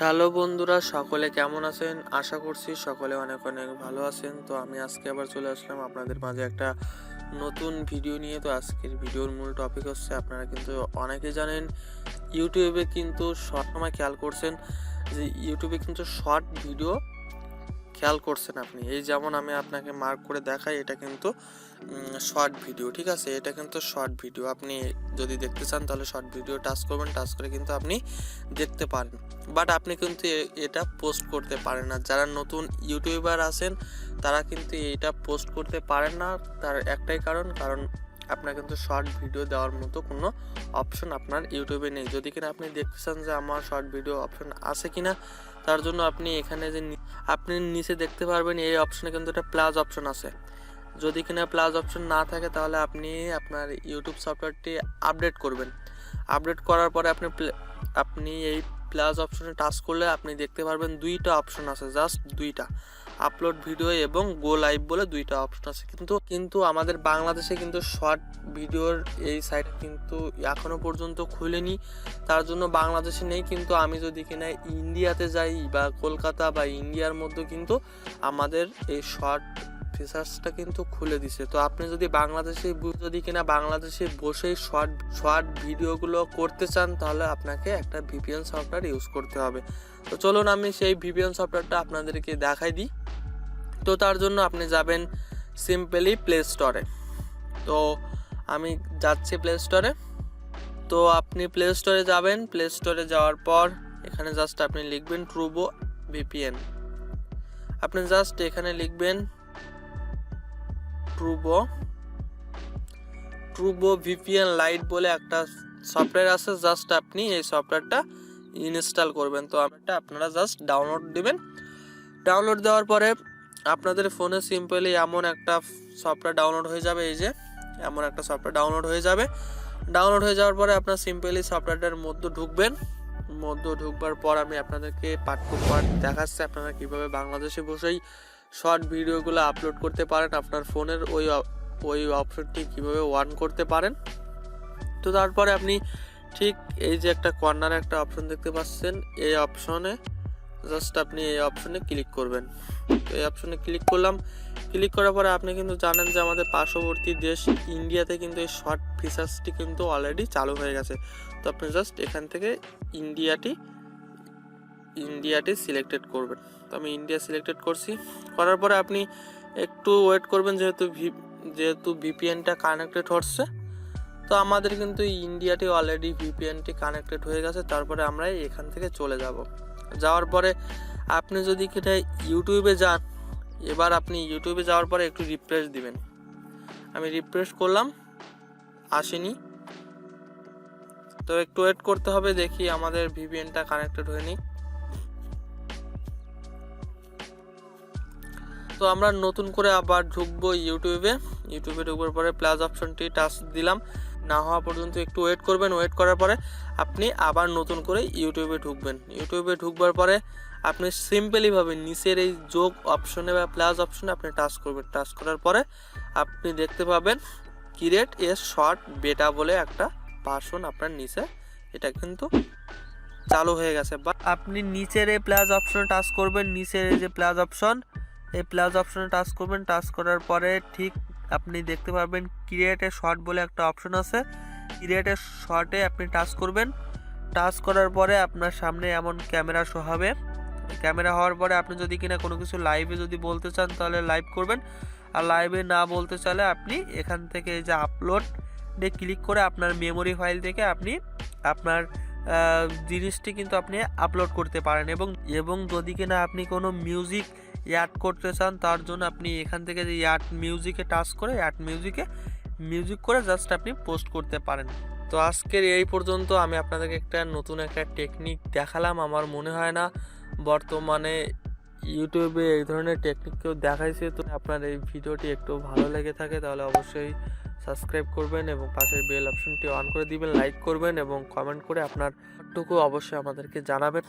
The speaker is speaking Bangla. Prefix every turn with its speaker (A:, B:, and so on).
A: হ্যালো বন্ধুরা, সকলে কেমন আছেন? আশা করছি সকলে অনেক অনেক ভালো আছেন। তো আমি আজকে আবার চলে আসলাম আপনাদের মাঝে একটা নতুন ভিডিও নিয়ে। তো আজকের ভিডিওর মূল টপিক হচ্ছে, আপনারা কিন্তু অনেকে জানেন ইউটিউবে কিন্তু সময় খেয়াল করছেন যে ইউটিউবে কিন্তু শর্ট ভিডিও খেয়াল করছেন আপনি। এই যেমন আমি আপনাকে মার্ক করে দেখাই, এটা কিন্তু শর্ট ভিডিও, ঠিক আছে? এটা কিন্তু শর্ট ভিডিও। আপনি যদি দেখতে চান তাহলে শর্ট ভিডিও টাচ করবেন, টাচ করে কিন্তু আপনি দেখতে পারেন। বাট আপনি কিন্তু এটা পোস্ট করতে পারেন না। যারা নতুন ইউটিউবার আছেন তারা কিন্তু এটা পোস্ট করতে পারেন না। তার একটাই কারণ আপনার কিন্তু শর্ট ভিডিও দেওয়ার মতো কোনো অপশন আপনার ইউটিউবে নেই। যদি কিনা আপনি দেখতে চান যে আমার শর্ট ভিডিও অপশন আছে কিনা, তার জন্য আপনি এখানে যে আপনি নিচে দেখতে পারবেন এই অপশনে কিন্তু একটা প্লাস অপশন আছে। যদি কিনা প্লাস অপশন না থাকে তাহলে আপনি আপনার ইউটিউব সফটওয়্যারটি আপডেট করবেন। আপডেট করার পরে আপনি এই প্লাস অপশনে টাচ করলে আপনি দেখতে পারবেন দুইটা অপশন আছে, জাস্ট দুইটা, আপলোড ভিডিও এবং গো লাইভ বলে দুইটা অপশন আছে। কিন্তু আমাদের বাংলাদেশে কিন্তু শর্ট ভিডিওর এই সাইট কিন্তু এখনো পর্যন্ত খুলেনি, তার জন্য বাংলাদেশে নেই। কিন্তু আমি যদি কিনা ইন্ডিয়াতে যাই বা কলকাতা বা ইন্ডিয়ার মধ্যে কিন্তু আমাদের এই শর্ট ফিচার্সটা কিন্তু খুলে দিছে। তো আপনি যদি বাংলাদেশে বসেই শর্ট ভিডিওগুলো করতে চান তাহলে আপনাকে একটা ভিপিএন সফটওয়্যার ইউজ করতে হবে। তো চলুন আমি সেই ভিপিএন সফটওয়্যারটা আপনাদেরকে দেখাই দিই। তো তার জন্য আপনি যাবেন সিম্পলি প্লে স্টোরে। তো আমি যাচ্ছি প্লে স্টোরে। তো আপনি প্লে স্টোরে যাবেন। প্লে স্টোরে যাওয়ার পর এখানে জাস্ট আপনি লিখবেন ট্রুবো ভিপিএন। আপনি জাস্ট এখানে লিখবেন ট্রুবো ভিপিএন লাইট বলে একটা সফটওয়্যার আছে। জাস্ট আপনি এই সফটওয়্যারটা ইনস্টল করবেন। তো আপনারা জাস্ট ডাউনলোড দিবেন। ডাউনলোড দেওয়ার পরে আপনাদের ফোনে সিম্পলি এমন একটা সফটওয়্যার ডাউনলোড হয়ে যাবে। এই যে এমন একটা সফটওয়্যার ডাউনলোড হয়ে যাবে। ডাউনলোড হয়ে যাওয়ার পরে আপনার সিম্পলি সফটওয়্যারটার মধ্যে ঢুকবার পর আমি আপনাদেরকে পার্ট টু পার্ট দেখাচ্ছি আপনারা কীভাবে বাংলাদেশে বসেই শর্ট ভিডিওগুলো আপলোড করতে পারেন, আপনার ফোনের ওই অপশনটি কীভাবে অন করতে পারেন। তো তারপরে আপনি ঠিক এই যে একটা কর্নারে একটা অপশন দেখতে পাচ্ছেন, এই অপশনে জাস্ট আপনি এই অপশনে ক্লিক করবেন। তো এই অপশনে ক্লিক করলাম। ক্লিক করার পরে আপনি কিন্তু জানেন যে আমাদের পার্শ্ববর্তী দেশ ইন্ডিয়াতে কিন্তু এই শর্ট ফিচার্সটি কিন্তু অলরেডি চালু হয়ে গেছে। তো আপনি জাস্ট এখান থেকে ইন্ডিয়াটি সিলেক্টেড করবেন। তো আমি ইন্ডিয়া সিলেক্টেড করছি। করার পরে আপনি একটু ওয়েট করবেন, যেহেতু ভিপিএনটা কানেক্টেড হচ্ছে। তো আমাদের কিন্তু ইন্ডিয়াটি অলরেডি ভিপিএনটি কানেক্টেড হয়ে গেছে। তারপরে আমরা এখান থেকে চলে যাওয়ার পরে আপনি যদি কিনা ইউটিউবে যান, এবার আপনি ইউটিউবে যাওয়ার পরে একটু রিফ্রেশ দিবেন। আমি রিফ্রেশ করলাম, আসেনি। তো একটু ওয়েট করতে হবে, দেখি আমাদের ভিপিএনটা কানেক্টেড হয়নি। তো আমরা নতুন করে আবার ঢুকবো ইউটিউবে ঢুকবার পরে প্লাস অপশনটি টাচ দিলাম। না হওয়া পর্যন্ত একটু ওয়েট করবেন। ওয়েট করার পরে আপনি আবার নতুন করে ইউটিউবে ঢুকবেন। ইউটিউবে ঢুকবার পরে আপনি সিম্পলিভাবে নিচের এই যোগ অপশনে বা প্লাস অপশনে আপনি টাচ করবেন। টাচ করার পরে আপনি দেখতে পাবেন ক্রিয়েট এ শর্ট বেটা বলে একটা ভার্সন আপনার নিচে, এটা কিন্তু চালু হয়ে গেছে। বা আপনি নিচের এই প্লাস অপশনে টাচ করবেন। নিচের এই যে প্লাস অপশন, এই প্লাস অপশনে টাচ করবেন। টাচ করার পরে ঠিক আপনি দেখতে পারবেন ক্রিয়েট এ শর্ট বলে একটা অপশন আছে। ক্রিয়েট এ শর্টে আপনি টাচ করবেন। টাচ করার পরে আপনার সামনে এমন ক্যামেরা শো হবে। ক্যামেরা হওয়ার পরে আপনি যদি কিনা কোনো কিছু লাইভে যদি বলতে চান তাহলে লাইভ করবেন, আর লাইভে না বলতে চাইলে আপনি এখান থেকে এই যে আপলোডে ক্লিক করে আপনার মেমোরি ফাইল থেকে আপনি আপনার জিনিসটি কিন্তু আপনি আপলোড করতে পারেন। এবং যদি কিনা আপনি কোনো মিউজিক অ্যাড করতে চান তার জন্য আপনি এখান থেকে যে অ্যাড মিউজিকে টাচ করে মিউজিক করে জাস্ট আপনি পোস্ট করতে পারেন। তো আজকের এই পর্যন্ত। আমি আপনাদেরকে নতুন একটা টেকনিক দেখালাম। আমার মনে হয় না বর্তমানে ইউটিউবে এই ধরনের টেকনিক কেউ দেখাইছে। তো আপনার এই ভিডিওটি একটু ভালো লেগে থাকে তাহলে অবশ্যই সাবস্ক্রাইব করবেন এবং পাশের বেল অপশনটি অন করে দিবেন, লাইক করবেন এবং কমেন্ট করে আপনার টুকু অবশ্যই আমাদেরকে জানাবেন।